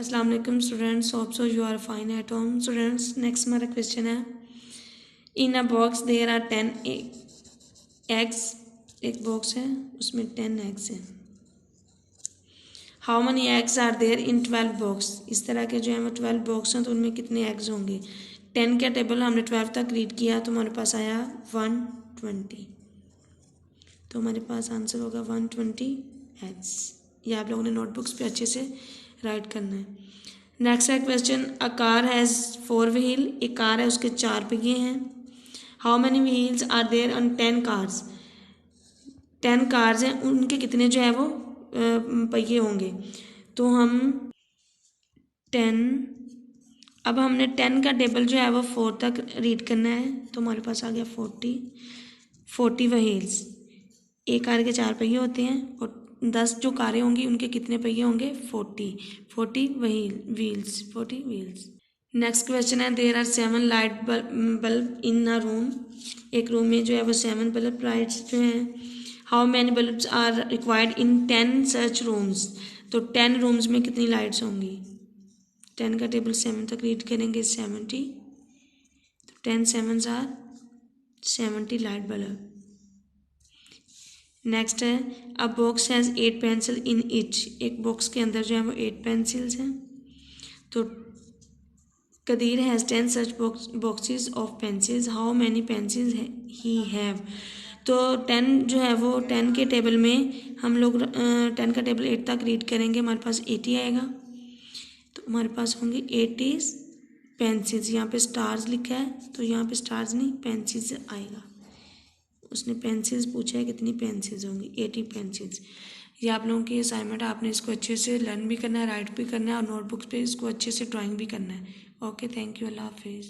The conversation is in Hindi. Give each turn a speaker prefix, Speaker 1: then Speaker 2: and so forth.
Speaker 1: अस्सलाम वालेकुम students, hope so you are fine at home. Students, next हमारा क्वेश्चन है, in a box there are 10 eggs. एक बॉक्स है, उसमें 10 एग्स हैं। How many eggs are there in 12 box. इस तरह के जो है वो 12 बॉक्स हैं, तो उनमें कितने एग्स होंगे। 10 का टेबल हमने 12 तक रीड किया तो हमारे पास आया 120। तो हमारे पास आंसर होगा 120 एग्स। ये आप लोगों ने नोटबुक्स पे अच्छे से राइट करना है। नेक्स्ट है question, a car has 4 wheel. एक कार है, उसके 4 पहिए हैं। How many wheels are there on 10 cars. 10 cars हैं, उनके कितने जो है वो पहिए होंगे। तो हम 10, अब हमने 10 का टेबल जो है वो 4 तक रीड करना है, तो हमारे पास आ गया 40 व्हील्स। एक कार के 4 पहिए होते हैं और 10 जो कारें होंगी उनके कितने पहिए होंगे, 40 व्हील्स। नेक्स्ट क्वेश्चन है, there are 7 light bulb in a room. एक रूम में जो है वो 7 बल्ब लाइट्स जो हैं। How many bulbs are required in 10 such rooms. तो 10 रूम्स में कितनी लाइट्स होंगी। 10 का टेबल 7 तक रीड करेंगे, 70। तो 10 7s are 70 light bulb. Next है, a box has 8 pencil in each. एक बॉक्स के अंदर जो है वो 8 पेंसिल्स हैं। तो Kadir has 10 such boxes of pencils. How many pencils he have. तो 10 जो है वो 10 के टेबल में हम लोग 10 का टेबल 8 तक रीड करेंगे, हमारे पास 80 आएगा। तो हमारे पास होंगे 80 पेंसिल्स। यहाँ पे स्टार्स लिखा है, तो यहाँ पे स्टार्स नहीं, पेंसिल्स आएगा। उसने पेंसिल्स पूछा है, कितनी पेंसिल्स होंगी, 80 पेंसिल्स। ये आप लोगों की असाइनमेंट, आपने इसको अच्छे से लर्न भी करना है, राइट भी करना है और नोटबुक्स पे इसको अच्छे से ड्राइंग भी करना है। ओके, थैंक यू, अल्लाह हाफिज़।